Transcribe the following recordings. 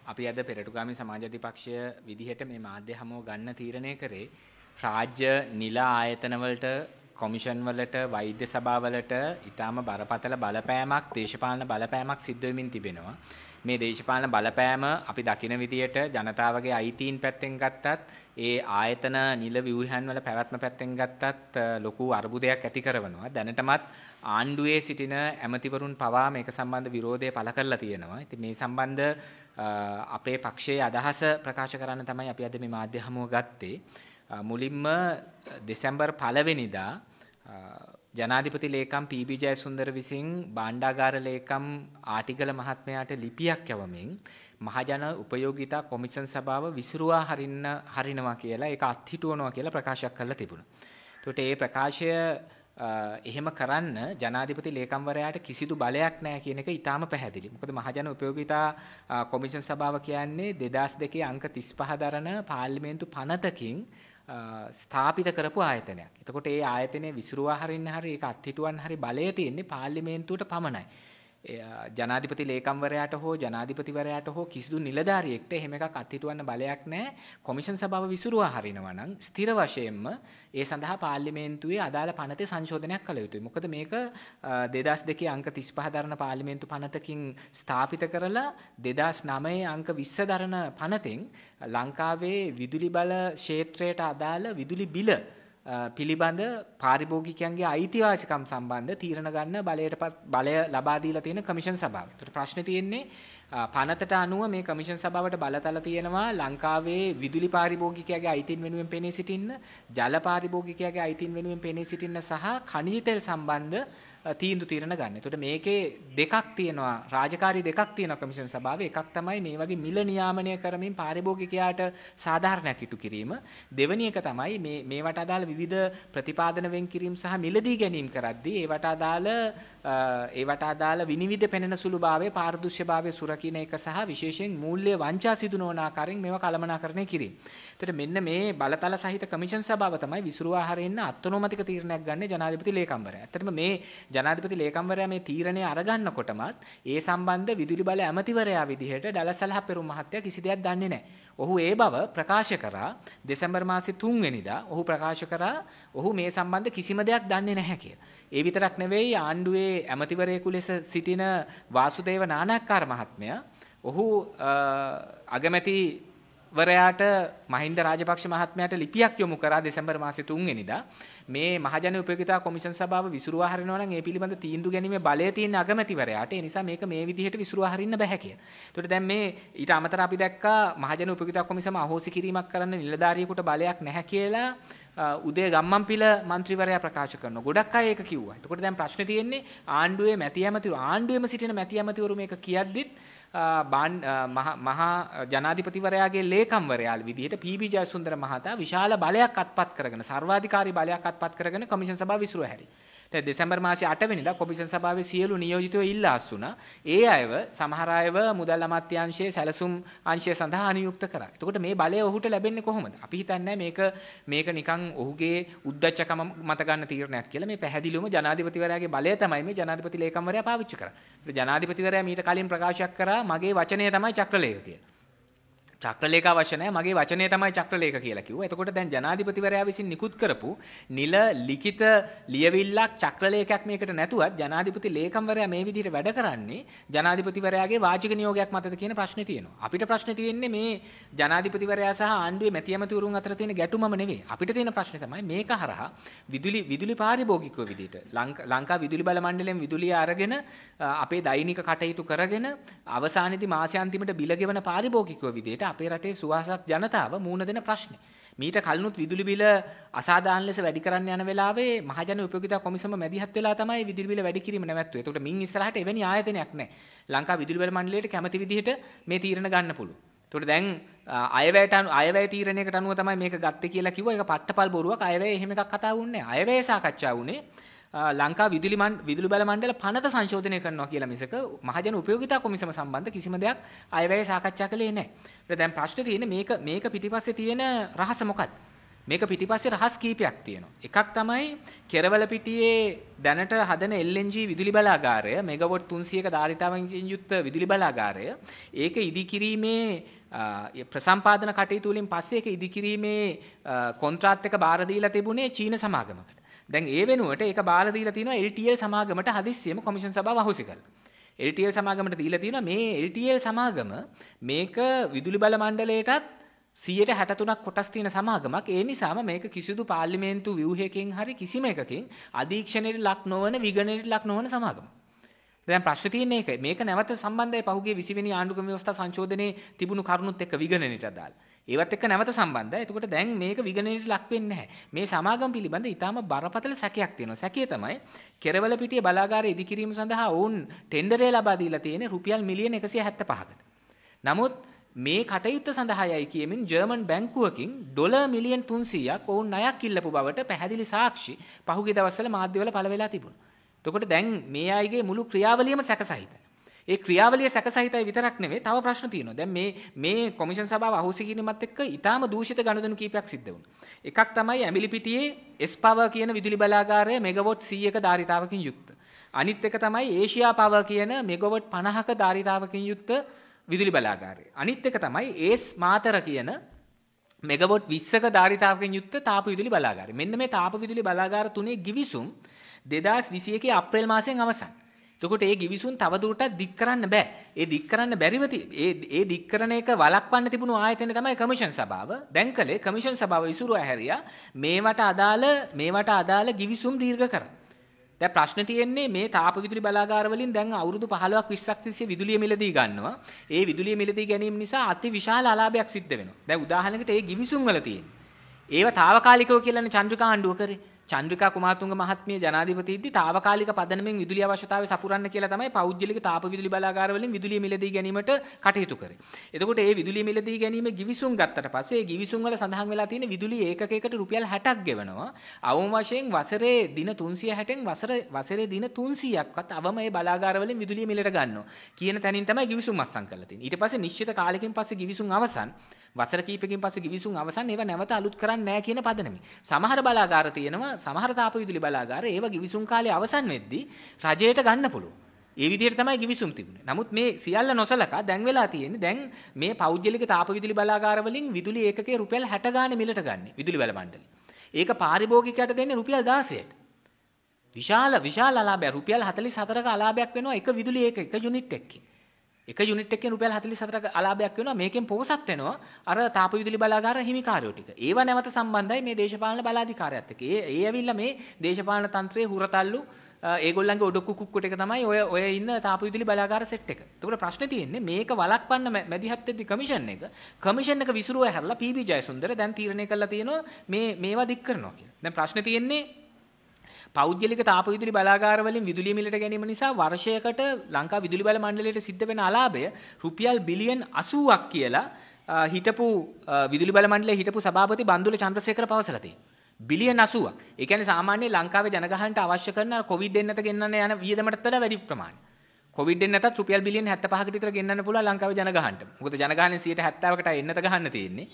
අපි අද පෙරටුගාමී සමාජවාදී පක්ෂය විදිහට මේ මාධ්‍ය හමුව ගන්න තීරණය කරේ රාජ්‍ය නිල ආයතන වලට කොමිෂන් වලට වෛද්‍ය සභාවලට ඊටාම බරපතල බලපෑමක් දේශපාලන බලපෑමක් සිද්ධ වෙමින් තිබෙනවා. මේ දේශපාලන බලපෑම අපි දකින විදියට ජනතාවගේ අයිතීන් පැත්තෙන් ගත්තත් ඒ ආයතන නිල ව්‍යුහයන් වල පැවැත්ම පැත්තෙන් ගත්තත් ලොකු අර්බුදයක් ඇති කරනවා. දැනටමත් ආණ්ඩුවේ සිටින ඇමතිවරුන් පවා මේක සම්බන්ධ විරෝධය පළ කරලා තියෙනවා. ඉතින් මේ සම්බන්ධ අපේ පක්ෂයේ අදහස ප්‍රකාශ කරන්න තමයි අපි අද මේ මාධ්‍ය හමුව ගත්තේ. මුලින්ම දෙසැම්බර් 1 වෙනිදා ජනාධිපති ලේකම් පී.බී. ජයසුන්දර විසින් භාණ්ඩාගාර ලේකම් ආටිගල මහත්මයාට ලිපියක් යවමින් මහජන උපයෝගිතා කොමිෂන් සභාව විසිරුවා හරිනවා කියලා ඒක අත්හිටුවනවා කියලා ප්‍රකාශයක් කරලා තිබුණා. ඒකට මේ ප්‍රකාශය එහෙම කරන්න ජනාධිපති ලේකම්වරයාට කිසිදු බලයක් නැහැ කියන එක ඊටාම පැහැදිලි. මොකද මහජන උපයෝගිතා කොමිෂන් සභාව කියන්නේ 2002 අංක 35 දරන පාර්ලිමේන්තු පනතකින් ස්ථාපිත කරපු ආයතනයක්. එතකොට ඒ ආයතනයේ විසිරුවා හරින්න හරි ඒක අත්හිටුවන් හරි බලය තියෙන්නේ පාර්ලිමේන්තුවට පමණයි. ජනාධිපති ලේකම්වරයාට හෝ ජනාධිපතිවරයාට හෝ කිසිදු නිලධාරියෙක්ට එහෙම එකක් අත්හිටුවන්න බලයක් නැහැ. කොමිෂන් සභාව විසිරුවා හරිනවා නම් ස්ථිර වශයෙන්ම ඒ සඳහා පාර්ලිමේන්තුවේ අදාළ පනතේ සංශෝධනයක් කළ යුතුයි. මොකද මේක 2002 අංක 35 දරන පාර්ලිමේන්තු පනතකින් ස්ථාපිත කරලා 2009 අංක 20 දරන පනතෙන් ලංකාවේ විදුලි බල ක්ෂේත්‍රයට අදාළ විදුලි බිල පිළිබඳ පාරිභෝගිකයන්ගේ අයිතිවාසිකම් සම්බන්ධ තීරණ ගන්න බලය ලබා දීලා තියෙන කමිෂන් සභාව. ඒකට ප්‍රශ්නේ තියෙන්නේ පනතට අනුව මේ කමිෂන් සභාවට බලතල තියෙනවා ලංකාවේ විදුලි පාරිභෝගිකයාගේ අයිතීන් වෙනුවෙන් පෙනී සිටින්න, ජල පාරිභෝගිකයාගේ අයිතීන් වෙනුවෙන් පෙනී සිටින්න සහ khනිජ තෙල් සම්බන්ධ තීරණ ගන්න. එතකොට මේකේ දෙකක් තියෙනවා, රාජකාරී දෙකක් තියෙනවා කමිෂන් සභාවේ. එකක් තමයි මේ වගේ මිල නියාමනය කරමින් පාරිභෝගිකයාට සාධාරණයක් ඉටු කිරීම. දෙවෙනි එක තමයි මේවට අදාළ විවිධ ප්‍රතිපාදන වෙන් කිරීම සහ මිලදී ගැනීම කරද්දී ඒවට අදාළ විනිවිද පෙනෙන සුළුභාවය, පාරදෘශ්‍යභාවය සුරකින්න එක සහ විශේෂයෙන් මූල්‍ය වංචා සිදු නොවන ආකාරයෙන් මේවා කළමනාකරණය කිරීම. එතකොට මෙන්න මේ බලතල සහිත කමිෂන් සභාව තමයි විසිරුවා හරින්න අත්නොමතික තීරණයක් ගන්න ජනාධිපති ලේකම්වරයා. ඇත්තටම මේ ජනාධිපති ලේකම්වරයා මේ තීරණය අරගන්නකොටමත් ඒ සම්බන්ධ විදුලි බල ඇමතිවරයා විදිහට ඩලසලහ පෙරුම් මහත්තයා කිසි දෙයක් දන්නේ නැහැ. ඔහු ඒ බව ප්‍රකාශ කරා දෙසැම්බර් මාසේ 3 වෙනිදා. ඔහු ප්‍රකාශ කරා ඔහු මේ සම්බන්ධ කිසිම දෙයක් දන්නේ නැහැ කියලා. ඒ විතරක් නෙවෙයි ආණ්ඩුවේ ඇමතිවරයෙකු ලෙස සිටින වාසුදේව නානායක්කාර මහත්මයා ඔහු අගමැති වරයාට මහින්ද රාජපක්ෂ මහත්මයාට ලිපියක් යොමු කරා දෙසැම්බර් මාසේ 3 වෙනිදා. මේ මහජන උපයෝගිතා කොමිෂන් සභාව විසිරුවා හරිනවා නම් ඒ පිළිබඳ තීන්දුව ගැනීමේ බලය තියෙන අගමැතිවරයාට. ඒ නිසා මේක මේ විදිහට විසිරුවා හරින්න බෑ කියලා. ඒකට දැන් මේ ඊට අමතරව අපි දැක්කා මහජන උපයෝගිතා කොමිසම අහෝසි කිරීමක් කරන්න නිලධාරියෙකුට බලයක් නැහැ කියලා උදේ ගම්මන්පිල මන්ත්‍රීවරයා ප්‍රකාශ කරනවා. ගොඩක් අය ඒක කිව්වා. එතකොට දැන් ප්‍රශ්නේ තියෙන්නේ ආණ්ඩුවේ මැති ඇමතිවරු ආණ්ඩුවේම සිටින මැති ඇමතිවරු මේක කියද්දිත් මහා ජනාධිපතිවරයාගේ ලේකම්වරයා විදිහට පී.බී. ජයසුන්දර මහතා විශාල බලයක් අත්පත් කරගෙන සර්වාධිකාරී බලයක් අත්පත් කරගෙන කමිෂන් සභාව විසිරුවා හැරි. දැන් දෙසැම්බර් මාසේ 8 වෙනිදා කොමිෂන් සභාවේ සියලු නියෝජිතයෝ ඉල්ලා අස්ුණා. ඒ අයව සමහර අයව මුදල් අමාත්‍යාංශයේ සැලසුම් අංශය සඳහා අනියුක්ත කරා. එතකොට මේ බලය ඔහුට ලැබෙන්නේ කොහොමද? අපි හිතන්නේ මේක නිකන් ඔහුගේ උද්දච්චකම මත ගන්න තීරණයක් කියලා. මේ පැහැදිලිවම ජනාධිපතිවරයාගේ බලය තමයි මේ ජනාධිපති ලේකම්වරයා පාවිච්චි කරන්නේ. ජනාධිපතිවරයා මීට කලින් ප්‍රකාශයක් කරා මගේ වචනය තමයි චක්‍රලේඛ කියලා. චක්‍රලේඛ අවශ්‍ය නැහැ, මගේ වචනය තමයි චක්‍රලේඛ කියලා කිව්වා. එතකොට දැන් ජනාධිපතිවරයා විසින් නිකුත් කරපු නිල ලිඛිත ලියවිල්ලක් චක්‍රලේඛයක් මේකට නැතුවත් ජනාධිපති ලේකම්වරයා මේ විදිහට වැඩ කරන්නේ ජනාධිපතිවරයාගේ වාචික නියෝගයක් මතද කියන ප්‍රශ්නේ තියෙනවා. අපිට ප්‍රශ්නේ තියෙන්නේ මේ ජනාධිපතිවරයා සහ ආණ්ඩුවේ මැති ඇමතිවරුන් අතර තියෙන ගැටුමම නෙවෙයි. අපිට තියෙන ප්‍රශ්නේ තමයි මේක හරහා විදුලි පාරිභෝගිකයෝ විදිහට ලංකා විදුලි බල මණ්ඩලයෙන් විදුලිය අරගෙන අපේ දෛනික කටයුතු කරගෙන අවසානයේදී මාසාන්තිමට බිල ගෙවන පාරිභෝගිකයෝ විදිහට අපේ රටේ සුවාසක් ජනතාව මූණ දෙන ප්‍රශ්නේ. මීට කලිනුත් විදුලි බිල අසාධාරණ ලෙස වැඩි කරන්න යන වෙලාවේ මහජන උපයෝගිතා කොමිසම මැදිහත් වෙලා තමයි විදුලි බිල වැඩි කිරීම නැවැත්තුවේ. ඒකට මින් ඉස්සරහට එවැනි ආයතනයක් නැහැ. ලංකා විදුලි බල මණ්ඩලයට කැමති විදිහට මේ තීරණ ගන්න පුළුවන්. ඒකට දැන් අයවැය තීරණයකට අනුව තමයි මේක ගත්තේ කියලා කිව්වා. ඒක පට්ටපල් බොරුවක්. අයවැය එහෙම එකක් කතා වුණේ නැහැ. අයවැය සාකච්ඡා වුණේ ලංකා විදුලි බල මණ්ඩල පනත සංශෝධනය කරනවා කියලා මිසක මහජන උපයෝගිතා කොමිසම සම්බන්ධ කිසිම දෙයක් අයවැය සාකච්ඡා කළේ නැහැ. දැන් ප්‍රශ්නේ තියෙන්නේ මේක පිටිපස්සේ තියෙන රහස මොකක්ද? මේක පිටිපස්සේ රහස් කීපයක් තියෙනවා. එකක් තමයි කෙරවලපිටියේ දැනට හදන LNG විදුලි බලාගාරය මෙගාවොට් 300ක ධාරිතාවකින් යුක්ත විදුලි බලාගාරය. ඒක ඉදිකිරීමේ ප්‍රසම්පාදන කටයුතු වලින් පස්සේ ඒක ඉදිකිරීමේ කොන්ත්‍රාත් එක බාර දීලා තිබුණේ චීන සමාගමකට. දැන් ඒ වෙනුවට ඒක බාර දීලා තිනවා LTL සමාගමට හදිස්සියෙම කොමිෂන් සභාව අහෝසි කරලා. LTL සමාගමට දීලා තිනවා මේ LTL සමාගම මේක විදුලි බල මණ්ඩලයටත් 163ක් කොටස් තියෙන සමාගමක්. ඒ නිසාම මේක කිසිදු පාර්ලිමේන්තු ව්‍යුහයකින් හරි කිසිම එකකින් අධීක්ෂණයට ලක් නොවන විගණනයට ලක් නොවන සමාගමක්. දැන් ප්‍රශ්න තියෙන්නේ ඒක. මේක නැවත සම්බන්ධයි පහුගිය 20 වෙනි ආණ්ඩුක්‍රම ව්‍යවස්ථා සංශෝධනයේ තිබුණු කරුණුත් එක්ක විගණනයට අදාළ. ඒවත් එක්ක නැවත සම්බන්ධයි. එතකොට දැන් මේක විගණනයට ලක් වෙන්නේ නැහැ. මේ සමාගම් පිළිබඳ ඊටාම බරපතල සැකයක් තියෙනවා. සැකය තමයි කෙරවලපිටිය බලාගාරය ඉදිකිරීම සඳහා ඔවුන් ටෙන්ඩරය ලබා දීලා තියෙන්නේ රුපියල් මිලියන 175කට. නමුත් මේ කටයුත්ත සඳහායි කියමින් ජර්මන් බැංකුවකින් ඩොලර් මිලියන් 300ක් ඔවුන් ණයක් ඉල්ලපු බවට පැහැදිලි සාක්ෂි පහුගිය දවස්වල මාධ්‍යවල පළ වෙලා තිබුණා. එතකොට දැන් මේ අයගේ මුළු ක්‍රියාවලියම සැකසහිතයි. ඒ ක්‍රියාවලිය සැකසහිතයි විතරක් නෙවෙයි තව ප්‍රශ්න තියෙනවා. දැන් මේ කොමිෂන් සභාව අහෝසි කිරීමත් එක්ක ඊටාම දූෂිත ගනුදෙනු කීපයක් සිද්ධ වුණා. එකක් තමයි ඇමිලිපිටියේ S-Power කියන විදුලි බලාගාරය මෙගාවොට් 100ක ධාරිතාවකින් යුක්ත. අනිත් එක තමයි ඒෂියා පවර් කියන මෙගාවොට් 50ක ධාරිතාවකින් යුක්ත විදුලි බලාගාරය. අනිත් එක තමයි ඒස් මාතර කියන මෙගාවොට් 20ක ධාරිතාවකින් යුක්ත තාප විදුලි බලාගාරය. මෙන්න මේ තාප විදුලි බලාගාර තුනේ ගිවිසුම් 2021 අප්‍රේල් මාසයෙන් අවසන්. එතකොට ඒ ගිවිසුම් තවදුරටත් දික් කරන්න බෑ. ඒ දික් කරන්න බැරිව ඒ දික් කරන එක වළක්වන්න තිබුණු ආයතනය තමයි කමිෂන් සභාව. දැන් කලේ කමිෂන් සභාව ඉසුරුව හැරියා මේවට අදාළ ගිවිසුම් දීර්ඝ කරා. දැන් ප්‍රශ්න තියෙන්නේ මේ තාප විදුලි බලාගාර වලින් දැන් අවුරුදු 15ක් 20ක් තිස්සේ විදුලිය මිලදී ගන්නවා. ඒ විදුලිය මිලදී ගැනීම නිසා අති විශාල අලාභයක් සිද්ධ වෙනවා. දැන් උදාහරණයකට ඒ ගිවිසුම් වල තියෙන්නේ. ඒව తాවකාලිකව කියලානේ චන්ද්‍රිකා ආණ්ඩුව කරේ. චන්ද්‍රිකා කුමාරතුංග මහත්මිය ජනාධිපතිද්දී తాවකාලික පදනමෙන් විදුලි අවශ්‍යතාවය සපුරන්න කියලා තමයි පෞද්ගලික තාප විදුලි බලාගාර වලින් විදුලිය මිලදී ගැනීමට කටයුතු කරේ. එතකොට ඒ විදුලිය මිලදී ගැනීමේ ගිවිසුම් ගත්තට පස්සේ ඒ ගිවිසුම් වල සඳහන් වෙලා තියෙන විදුලි ඒකකයකට රුපියල් 60ක් ගෙවනවා. අවම වශයෙන් වසරේ දින 360න් වසරේ දින 300ක්වත් අවම මේ බලාගාර වලින් විදුලිය මිලට ගන්නවා. කියන තැනින් තමයි ගිවිසුම් අත්සන් කරලා තියෙන්නේ. ඊට පස්සේ නිශ්චිත කාලෙකින් පස්සේ ගිවිසුම් අවසන් වසර කීපකින් පස්සේ ගිවිසුම් අවසන් ඒවා නැවත අලුත් කරන්නේ නැහැ කියන පදනමයි. සමහර බලාගාර තියෙනවා සමහර තාප විදුලි බලාගාර ඒවා ගිවිසුම් කාලේ අවසන් වෙද්දී රජයට ගන්න පුළුවන්. ඒ විදිහට තමයි ගිවිසුම් තිබුණේ. නමුත් මේ සියල්ල නොසලකා දැන් වෙලා තියෙන්නේ දැන් මේ පෞද්ගලික තාප විදුලි බලාගාර වලින් විදුලි ඒකකයේ රුපියල් 60 ගානේ මිලට ගන්න විදුලි බල මණ්ඩලය. ඒක පාරිභෝගිකයට දෙන්නේ රුපියල් 16ට. විශාල අලාභයක් රුපියල් 44ක අලාභයක් වෙනවා එක විදුලි එක යුනිට් එකකින්. එක යුනිට් එකකින් රුපියල් 44ක අලාභයක් වෙනවා. මේකෙන් පොහොසත් වෙනවා අර තාප විදුලි බලාගාර හිමිකාරයෝ ටික. ඒව නැවත සම්බන්ධයි මේ දේශපාලන බලාධිකාරියත් එක්ක. ඒ ඇවිල්ලා මේ දේශපාලන තන්ත්‍රයේ හුරතල්ලු ඒගොල්ලන්ගේ ඔඩොක්කු කුක්කුට එක තමයි ඔය ඉන්න තාප විදුලි බලාගාර සෙට් එක. ඒකට ප්‍රශ්නේ තියෙන්නේ මේක වළක්වන්න මැදිහත් වෙද්දි කමිෂන් එක විසිරුව හැරලා පී.බී. ජයසුන්දර දැන් තීරණය කළා තියෙනවා මේවා දික් කරනවා කියලා. දැන් ප්‍රශ්නේ තියෙන්නේ පෞද්ගලික තාප විදුලි බලාගාර වලින් විදුලිය මිලට ගැනීම නිසා වර්ෂයකට ලංකා විදුලි බල මණ්ඩලයට සිද්ධ වෙන අලාභය රුපියල් බිලියන් 80ක් කියලා හිටපු විදුලි බල මණ්ඩලයේ හිටපු සභාපති බන්දුල චන්ද්‍රසේකර පවසලා තියෙනවා. බිලියන් 80ක්. ඒ කියන්නේ සාමාන්‍ය ලංකාවේ ජනගහනට අවශ්‍ය කරන කොවිඩ් එන්නත ගෙන්නන්න යන වියදමටත් වඩා වැඩි ප්‍රමාණයක්. කොවිඩ් එන්නතත් රුපියල් බිලියන් 75කට විතර ගෙන්නන්න පුළුවන් ලංකාවේ ජනගහනට. මොකද ජනගහනයෙන් 70%කට එන්නත ගහන්න තියෙන්නේ.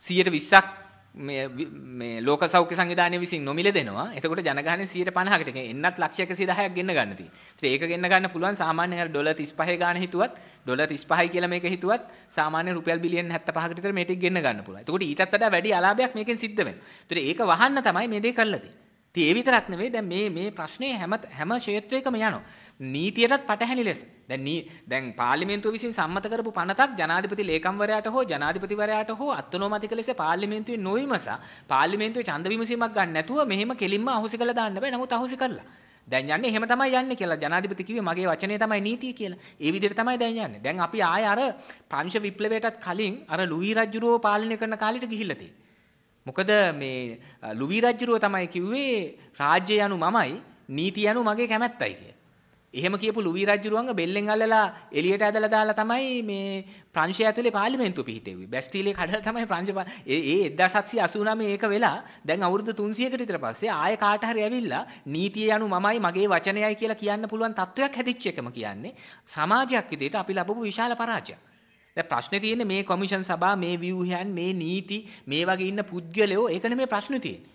120ක් මේ ලෝක සෞඛ්‍ය සංවිධානය විසින් නොමිල දෙනවා. එතකොට ජනගහනයෙන් 50%කට එන්නත් ලක්ෂ 110ක් ගෙන්න ගන්න තියෙනවා. ඒක ගෙන්න ගන්න පුළුවන් සාමාන්‍ය ඩොලර් 35 ගාන හිතුවත් ඩොලර් 35යි කියලා මේක හිතුවත් සාමාන්‍ය රුපියල් බිලියන් 75කට විතර මේ ටික ගෙන්න ගන්න පුළුවන්. එතකොට ඊටත් වඩා වැඩි අලාභයක් මේකෙන් සිද්ධ වෙනවා. ඒතර ඒක වහන්න තමයි මේ දේ කරලා තියෙන්නේ. ඉතින් ඒ විතරක් නෙවෙයි දැන් මේ ප්‍රශ්නේ හැම ක්ෂේත්‍රයකම යනවා. නීතියටත් පටහැනි ලෙස. දැන් පාර්ලිමේන්තුව විසින් සම්මත කරපු පනතක් ජනාධිපති ලේකම්වරයාට හෝ ජනාධිපතිවරයාට හෝ අත්නෝමතික ලෙස පාර්ලිමේන්තුවේ නොවිමසා පාර්ලිමේන්තුවේ ඡන්ද විමසීමක් ගන්න නැතුව මෙහෙම කෙලින්ම අහුසි කළා දාන්න බෑ. නමුත් අහුසි කළා. දැන් යන්නේ එහෙම තමයි යන්නේ කියලා ජනාධිපති කිව්වේ මගේ වචනේ තමයි නීතිය කියලා. ඒ විදිහට තමයි දැන් යන්නේ. දැන් අපි ආයේ අර පංච විප්ලවයටත් කලින් අර ලුයි රජුරෝ පාලනය කරන කාලෙට ගිහිල්ලා තියෙන්නේ. මොකද මේ ලුයි රජුරෝ තමයි කිව්වේ රාජ්‍ය යනු මමයි නීතිය යනු මගේ කැමැත්තයි කියලා. එහෙම කියපු ලුයි රජුරුවන්ව බෙල්ලෙන් අල්ලලා එළියට ඇදලා දාලා තමයි මේ ප්‍රංශය ඇතුලේ පාර්ලිමේන්තුව පිහිටෙව්වේ. බැස්ටීලිය කඩලා තමයි ප්‍රංශ ඒ 1789 ඒක වෙලා දැන් අවුරුදු 300කට විතර පස්සේ ආයෙ කාට හරි ඇවිල්ලා නීතිය යනු මමයි මගේ වචනයයි කියලා කියන්න පුළුවන් තත්වයක් හැදිච්ච එකම කියන්නේ සමාජයක් විදිහට අපි ලැබපු විශාල පරාජයක්. දැන් ප්‍රශ්නේ තියෙන්නේ මේ කොමිෂන් සභා මේ ව්‍යුහයන් මේ නීති මේ වගේ ඉන්න පුද්ගලයෝ ඒකනේ මේ ප්‍රශ්නේ තියෙන්නේ.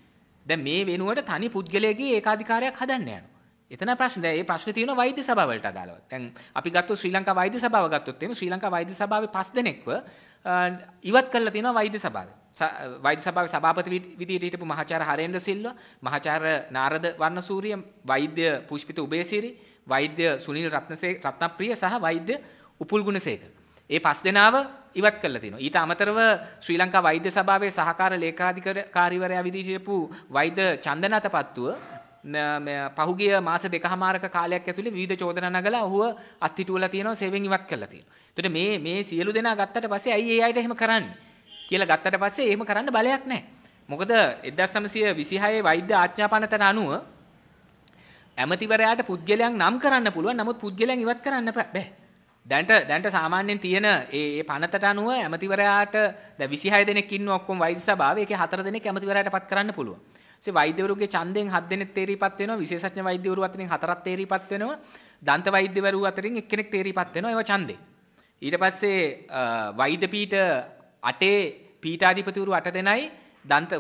දැන් මේ වෙනුවට තනි පුද්ගලයෙක්ගේ ඒකාධිකාරයක් හදන්න යනවා. එතන ප්‍රශ්නේ. දැන් මේ ප්‍රශ්නේ තියෙනවා වෛද්‍ය සභාව වලට අදාළව. දැන් අපි ගත්තොත් ශ්‍රී ලංකා වෛද්‍ය සභාව ගත්තොත් එහෙම ශ්‍රී ලංකා වෛද්‍ය සභාවේ 5 දෙනෙක්ව ඉවත් කරලා තියෙනවා වෛද්‍ය සභාවේ. වෛද්‍ය සභාවේ සභාපති විදියට හිටපු මහාචාර්ය හරේන්ද්‍ර සිල්වා, මහාචාර්ය නාරද වර්ණසූරිය, වෛද්‍ය පුෂ්පිත උබේසිරි, වෛද්‍ය සුනිල් රත්නප්‍රිය සහ වෛද්‍ය උපුල් ගුණසේකර. ඒ 5 දෙනාව ඉවත් කරලා තිනවා. ඊට අමතරව ශ්‍රී ලංකා වෛද්‍ය සභාවේ සහකාර ලේකාධිකාරීවරයා විදිහට හිටපු වෛද්‍ය චන්දනාත පත්තුව පහුගිය මාස දෙකමාරක කාලයක් ඇතුළේ විවිධ චෝදනා නගලා ඔහුව අත්හිටුවලා තියෙනවා, සේවයෙන් ඉවත් කරලා තියෙනවා. එතකොට මේ සියලු දෙනා ගත්තට පස්සේ ඇයි ඒ අයට එහෙම කරන්නේ කියලා ගත්තට පස්සේ එහෙම කරන්න බලයක් නැහැ. මොකද 1926 වෛද්‍ය ආඥාපනතට අනුව ඇමතිවරයාට පුද්ගලයන් නම් කරන්න පුළුවන්, නමුත් පුද්ගලයන් ඉවත් කරන්න බෑ. දැන්ට සාමාන්‍යයෙන් තියෙන ඒ පනතට අනුව ඇමතිවරයාට දැන් 26 දෙනෙක් ඉන්නවා ඔක්කොම වෛද්‍ය සභාවේ. ඒකේ 4 දෙනෙක් ඇමතිවරයාට පත් කරන්න පුළුවන්. ඒ වෛද්‍යවරුගේ ඡන්දයෙන් 7 දෙනෙක් තේරීපත් වෙනවා. විශේෂඥ වෛද්‍යවරු අතරින් 4ක් තේරීපත් වෙනවා. දන්ත වෛද්‍යවරු අතරින් එක්කෙනෙක් තේරීපත් වෙනවා. ඒව ඡන්දේ. ඊට පස්සේ වෛද්‍ය පීඨ 8 පීඨාධිපතිවරු 8 දෙනයි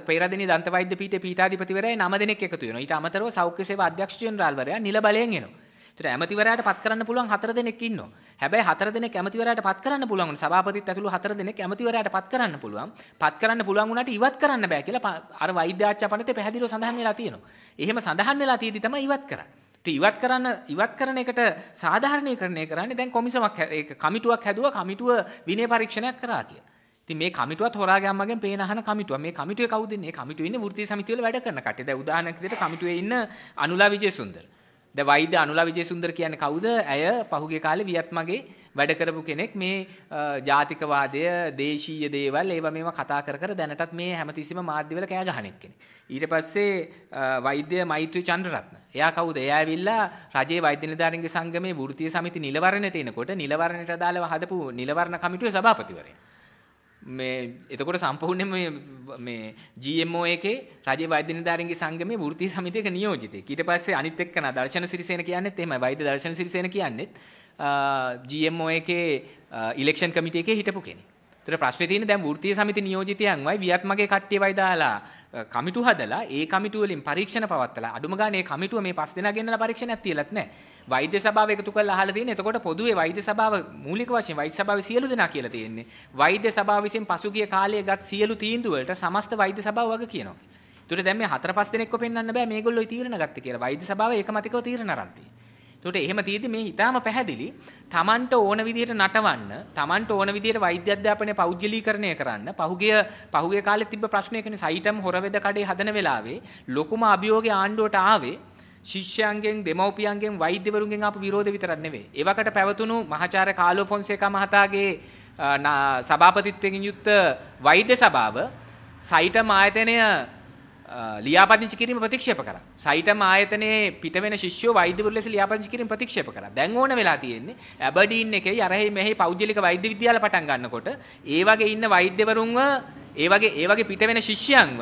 පෙරදින දන්ත වෛද්‍ය පීඨේ පීඨාධිපතිවරයා 9 දෙනෙක් එකතු වෙනවා. ඊට අමතරව සෞඛ්‍ය සේවා අධ්‍යක්ෂ ජෙනරාල්වරයා නිල බලයෙන් එනවා. ඒතර ඇමතිවරයාට පත් කරන්න පුළුවන් 4 දෙනෙක් ඉන්නවා. හැබැයි 4 දෙනෙක් ඇමතිවරයාට පත් කරන්න පුළුවන් වුණ සභාපතිත් ඇතුළු 4 දෙනෙක් ඇමතිවරයාට පත් කරන්න පුළුවන්. පත් කරන්න පුළුවන් වුණාට ඉවත් කරන්න බෑ කියලා අර වෛද්‍ය ආච්චාපනතේ පැහැදිලිව සඳහන් වෙලා තියෙනවා. එහෙම සඳහන් වෙලා තියෙදි තමයි ඉවත් කරන්නේ. ඉවත් කරන එකට සාධාරණීකරණය කරන්නේ දැන් කොමිසමක් කමිටුවක් හැදුවා, කමිටුව විනය පරීක්ෂණයක් කරා කියලා. ඉතින් මේ කමිටුවත් හොරාගේ අම්මගෙන් පේන අහන කමිටුව. මේ කමිටුවේ කවුද ඉන්නේ? මේ කමිටුවේ ඉන්නේ වෘත්තීය සමිතිය වල වැඩ කරන කට්ටිය. දැන් උදාහරණයක් විදිහට කමිටුවේ ඉන්න අනුලා විජේසුන්දර. දැන් වෛද්‍ය අනුලා විජේසුන්දර කියන්නේ කවුද? ඇය පහුගිය කාලේ වියත්මගේ වැඩ කරපු කෙනෙක්. මේ ජාතිකවාදය, දේශීය දේවල් ඒවා මේවා කතා කර දැනටත් මේ හැමතිස්සෙම මාධ්‍යවල කෑ ගහන කෙනෙක්. ඊට පස්සේ වෛද්‍ය මෛත්‍රී චන්ද්‍රරත්න. එයා කවුද? එයා ඇවිල්ලා රජයේ වෛද්‍ය නිලධාරීන්ගේ සංගමේ වෘත්තීය සමිති නිලවරණයට එනකොට නිලවරණයට අදාළව හදපු නිලවරණ කමිටුවේ සභාපතිවරයා. එතකොට සම්පූර්ණයෙන්ම මේ GMO එකේ රජයේ වෛද්‍ය නිලධාරීන්ගේ සංගමේ වෘත්තීය සමිතියක නියෝජිතෙක්. ඊට පස්සේ අනිත් එක්කන දර්ශන සිරිසේන කියන්නේත් එහෙමයි. වෛද්‍ය දර්ශන සිරිසේන කියන්නේත් GMO එකේ ඉලෙක්ෂන් කමිටු එකේ හිටපු කෙනෙක්. ඒතර ප්‍රශ්නේ තියෙන්නේ දැන් වෘත්තීය සමිති නියෝජිතයන්වයි වියත්මගේ කට්ටියවයි දාලා කමිටු හදලා ඒ කමිටු වලින් පරීක්ෂණ පවත්වලා අඩුම ගානේ මේ කමිටුව මේ 5 දෙනා ගෙන්නලා පරීක්ෂණයක් තියලත් නැහැ. වෛද්‍ය සභාව එකතු කරලා අහලා තියෙන්නේ. එතකොට පොදුවේ වෛද්‍ය සභාව මූලික වශයෙන් වෛද්‍ය සභාවේ සියලු දෙනා කියලා තියෙන්නේ. වෛද්‍ය සභාව විසින් පසුගිය කාලයේ ගත් සියලු තීන්දුව වලට සමස්ත වෛද්‍ය සභාව වග කියනවා. ඒතකොට දැන් මේ 4-5 දෙනෙක්ව පෙන්වන්න බෑ මේගොල්ලෝ තීරණ ගත්තේ කියලා. වෛද්‍ය සභාව ඒකමතිකව තීරණ අරන් තියෙනවා. ඒකට එහෙම තියෙද්දි මේ ඊටාම පැහැදිලි තමන්ට ඕන විදිහට නටවන්න, තමන්ට ඕන විදිහට වෛද්‍ය අධ්‍යාපනය පෞද්ගලීකරණය කරන්න පහුගිය කාලෙත් තිබ්බ ප්‍රශ්නයකනේ සයිටම් හොරවෙද කඩේ හදන වෙලාවේ ලොකුම අභියෝගය ආණ්ඩුවට ආවේ ශිෂ්‍යයන්ගෙන්, දෙමව්පියන්ගෙන්, වෛද්‍යවරුන්ගෙන් ආපු විරෝධ විතරක් නෙවෙයි. ඒවකට පැවතුණු මහාචාර්ය කාලෝ ෆොන්සේකා මහතාගේ සභාපතිත්වයෙන් යුක්ත වෛද්‍ය සභාව සයිටම් ආයතනය ලියාපදිංචි කිරීම ප්‍රතික්ෂේප කරා. සයිටම් ආයතනයේ පිට වෙන ශිෂ්‍යෝ වෛද්‍යවරු ලෙස ලියාපදිංචි කිරීම ප්‍රතික්ෂේප කරා. දැන් ඕන වෙලා තියෙන්නේ ඇබර්ඩීන් එකේ අරහෙයි මෙහි පෞද්ගලික වෛද්‍ය විද්‍යාල පටන් ගන්නකොට ඒ වගේ ඉන්න වෛද්‍යවරුන්ව ඒ වගේ පිට වෙන ශිෂ්‍යයන්ව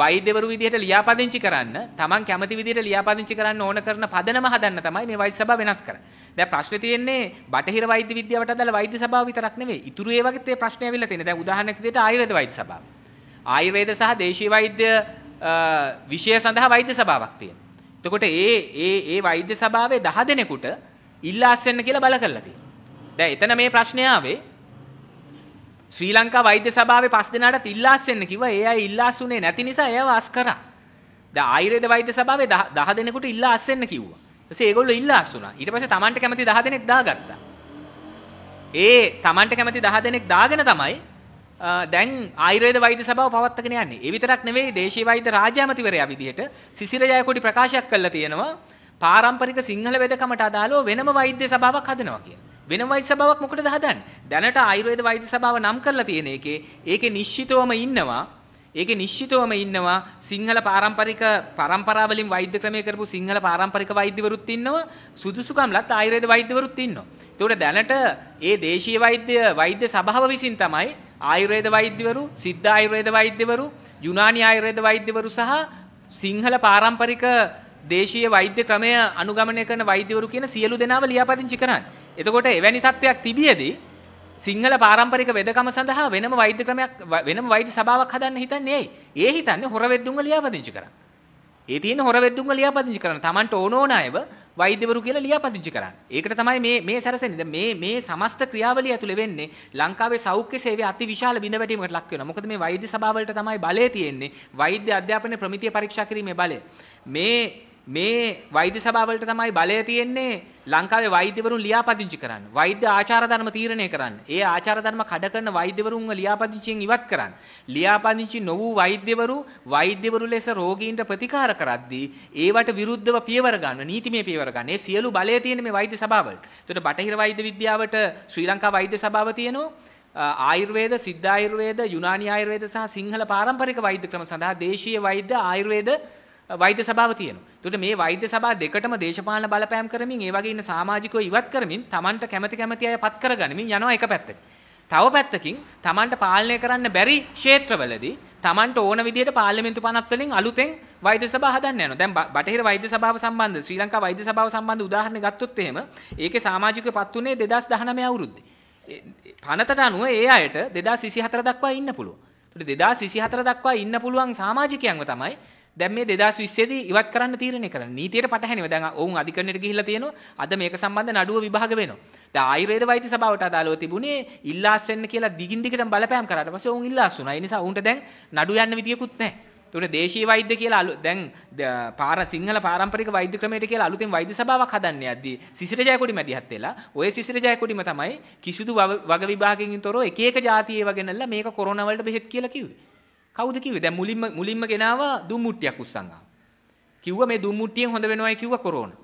වෛද්‍යවරු විදිහට ලියාපදිංචි කරන්න, Taman කැමති විදිහට ලියාපදිංචි කරන්න ඕන කරන පදනම හදන්න තමයි මේ වෛද්‍ය සභාව වෙනස් කරන්නේ. දැන් ප්‍රශ්නේ තියෙන්නේ බටහිර වෛද්‍ය විද්‍යාවට අදාළ වෛද්‍ය සභාව විතරක් නෙවෙයි. ඉතුරු ඒ වගේත් මේ ප්‍රශ්නේ ඇවිල්ලා තියෙනවා. දැන් උදාහරණයක් විදිහට ආයුර්වේද වෛද්‍ය සභාව. ආයුර්වේද සහ දේශීය වෛද්‍ය විෂය සඳහා වෛද්‍ය සභාවක් තියෙනවා. එතකොට ඒ වෛද්‍ය සභාවේ 10 දෙනෙකුට ඉල්ලාස් වෙන්න කියලා බල කරලා තියෙනවා. දැන් එතන මේ ප්‍රශ්නේ ආවේ ශ්‍රී ලංකා වෛද්‍ය සභාවේ 5 දෙනාටත් ඉල්ලාස් වෙන්න කිව්වා. ඒ අය ඉල්ලාස් උනේ නැති නිසා එයාව අස් කරා. දැන් ආයුර්වේද වෛද්‍ය සභාවේ 10 දෙනෙකුට ඉල්ලාස් වෙන්න කිව්වා. ඊපස්සේ ඒගොල්ලෝ ඉල්ලාස් වුණා. ඊට පස්සේ Tamanට කැමති 10 දෙනෙක් දාගත්තා. Tamanට කැමති 10 දෙනෙක් දාගෙන තමයි දැන් ආයුර්වේද වෛද්‍ය සභාව පවත්වාගෙන යන්නේ. ඒ විතරක් නෙවෙයි දේශීය වෛද්‍ය රාජ්‍ය ඇමතිවරයා විදිහට සිසිර ජයකොඩි ප්‍රකාශයක් කළා තියෙනවා පාරම්පරික සිංහල වෙදකමට අදාළව වෙනම වෛද්‍ය සභාවක් හදනවා කියලා. වෙනම වෛද්‍ය සභාවක් මොකටද හදන්නේ? දැනට ආයුර්වේද වෛද්‍ය සභාව නම් කරලා තියෙන ඒකේ නිශ්චිතවම ඉන්නවා සිංහල පාරම්පරික පරම්පරාව වලින් වෛද්‍ය ක්‍රමයේ කරපු සිංහල පාරම්පරික වෛද්‍යවරුත් ඉන්නවා, සුදුසුකම්ලත් ආයුර්වේද වෛද්‍යවරුත් ඉන්නවා. ඒකට දැනට ඒ දේශීය වෛද්‍ය සභාව විසින් තමයි ආයුර්වේද වෛද්‍යවරු, සිද්ධ ආයුර්වේද වෛද්‍යවරු, යුනානි ආයුර්වේද වෛද්‍යවරු සහ සිංහල පාරම්පරික දේශීය වෛද්‍ය ක්‍රමය අනුගමනය කරන වෛද්‍යවරු කියන සියලු දෙනාව ලියාපදිංචි කරන්නේ. එතකොට එවැනි තත්ත්වයක් තිබියදී සිංහල පාරම්පරික වෙදකම සඳහා වෙනම වෛද්‍ය ක්‍රමයක් වෙනම වෛද්‍ය සභාවක් හදන්න හිතන්නේ ඇයි? ඒ හිතන්නේ හොර වෙද්දුන්ව ලියාපදිංචි කරන්න. ඒ තියෙන හොර වෙද්දුන්ව ලියාපදිංචි කරන්න. Tamanට ඕන අයව වෛද්‍යවරු කියලා ලියාපදිංචි කරන්න. ඒකට තමයි මේ සැරසෙන්නේ. දැන් මේ සමස්ත ක්‍රියාවලිය ඇතුලේ වෙන්නේ ලංකාවේ සෞඛ්‍ය සේවය අති විශාල බිඳවැටීමකට ලක් වෙනවා. මොකද මේ වෛද්‍ය සභාවලට තමයි බලය තියෙන්නේ. වෛද්‍ය අධ්‍යාපනයේ ප්‍රමිතිය පරීක්ෂා කිරීමේ බලය. මේ වෛද්‍ය සභාවලට තමයි බලය තියෙන්නේ ලංකාවේ වෛද්‍යවරුන් ලියාපදිංචි කරන්න. වෛද්‍ය ආචාර ධර්ම තීරණය කරන්න. ඒ ආචාර ධර්ම කඩ කරන වෛද්‍යවරුන්ව ලියාපදිංචියෙන් ඉවත් කරන්න. ලියාපදිංචි නොවූ වෛද්‍යවරු ලෙස රෝගීන්ට ප්‍රතිකාර කරද්දී ඒවට විරුද්ධව පියවර ගන්න, නීතිමය පියවර ගන්න. ඒ සියලු බලය තියෙන මේ වෛද්‍ය සභාවලට. ඒකට බටහිර වෛද්‍ය විද්‍යාවට ශ්‍රී ලංකා වෛද්‍ය සභාව තියෙනවා. ආයුර්වේද, සිද්ධ ආයුර්වේද, යුනානි ආයුර්වේද සහ සිංහල පාරම්පරික වෛද්‍ය ක්‍රම සඳහා දේශීය වෛද්‍ය ආයුර්වේද වෛද්‍ය සභාව තියෙනවා. ඒකට මේ වෛද්‍ය සභා දෙකටම දේශපාලන බලපෑම් කරමින් ඒ වගේ ඉන්න සමාජිකයෝ ඉවත් කරමින් Tamanට කැමති අය පත් කරගනිමින් යනවා එක පැත්තකින්. තව පැත්තකින් Tamanට පාලනය කරන්න බැරි ක්ෂේත්‍රවලදී Tamanට ඕන විදිහට පාර්ලිමේන්තු පනත් වලින් අලුතෙන් වෛද්‍ය සභා හදන්න යනවා. දැන් බටහිර වෛද්‍ය සභාව සම්බන්ධ ශ්‍රී ලංකා වෛද්‍ය සභාව සම්බන්ධ උදාහරණ ගත්තොත් එහෙම ඒකේ සමාජිකයෝ පත් වුණේ 2019 අවුරුද්දේ. පනතට අනුව ඒ අයට 2024 දක්වා ඉන්න පුළුවන්. ඒකට 2024 දක්වා ඉන්න පුළුවන් සමාජිකයන්ව තමයි දැන් මේ 2020 දී ඉවත් කරන්න තීරණය කරන්නේ. නීතියට පටහැනිව දැන් ඔවුන් අධිකරණයට ගිහිල්ලා තියෙනවා. අද මේක සම්බන්ධ නඩුව විභාග වෙනවා. දැන් ආයුර්වේද වෛද්‍ය සභාවට අදාළව තිබුණේ ඉල්ලාස් වෙන්න කියලා දිගින් දිගටම බලපෑම් කරාට පස්සේ ඔවුන් ඉල්ලාස් වුණා. ඒ නිසා ඔවුන්ට දැන් නඩු යන්න විදියකුත් නැහැ. ඒකට දේශීය වෛද්‍ය කියලා දැන් සිංහල පාරම්පරික වෛද්‍ය ක්‍රමයට කියලා අලුතෙන් වෛද්‍ය සභාවක් හදන්න යද්දී සිසිර ජයකොඩි මැදිහත් වෙලා ඔය සිසිර ජයකොඩිම තමයි කිසිදු වග විභාගකින් තොරව එක එක જાති ඒව ගෙනල්ලා මේක කොරෝනා වලට බෙහෙත් කියලා කිව්වේ. කවුද කිව්වේ? දැන් මුලින්ම ගෙනාවා දුම්මුට්ටියක් උස්සන් ආවා. කිව්වා මේ දුම්මුට්ටියෙන් හොඳ වෙනවයි කිව්වා කොරෝනා.